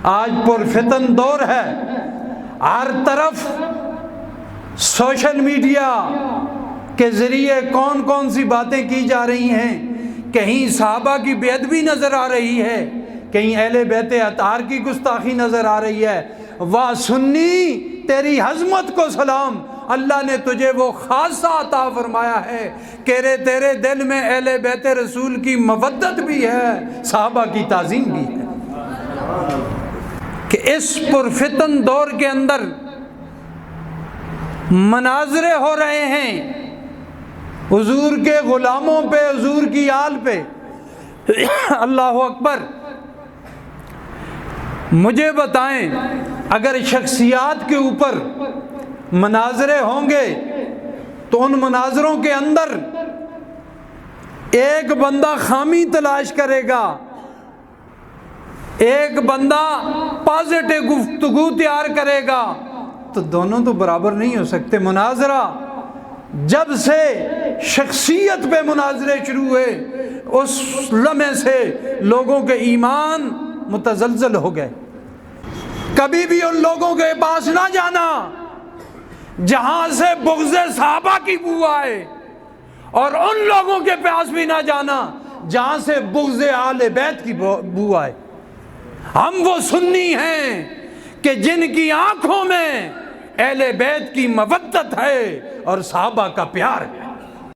آج پرفتن دور ہے، ہر طرف سوشل میڈیا کے ذریعے کون کون سی باتیں کی جا رہی ہیں۔ کہیں صحابہ کی بے ادبی نظر آ رہی ہے، کہیں اہل بیت اطہار کی گستاخی نظر آ رہی ہے۔ واہ سنی تیری عظمت کو سلام، اللہ نے تجھے وہ خاصہ عطا فرمایا ہے کہ تیرے دل میں اہل بیت رسول کی مودت بھی ہے، صحابہ کی تعظیم بھی ہے۔ کہ اس پرفتن دور کے اندر مناظرے ہو رہے ہیں حضور کے غلاموں پہ، حضور کی آل پہ، اللہ اکبر۔ مجھے بتائیں اگر شخصیات کے اوپر مناظرے ہوں گے تو ان مناظروں کے اندر ایک بندہ خامی تلاش کرے گا، ایک بندہ پازیٹو گفتگو تیار کرے گا، تو دونوں تو برابر نہیں ہو سکتے۔ مناظرہ جب سے شخصیت پہ مناظرے شروع ہوئے اس لمحے سے لوگوں کے ایمان متزلزل ہو گئے۔ کبھی بھی ان لوگوں کے پاس نہ جانا جہاں سے بغض صحابہ کی بو آئے، اور ان لوگوں کے پاس بھی نہ جانا جہاں سے بغض آل بیت کی بو آئے۔ ہم وہ سنی ہیں کہ جن کی آنکھوں میں اہل بیت کی مودت ہے اور صحابہ کا پیار ہے۔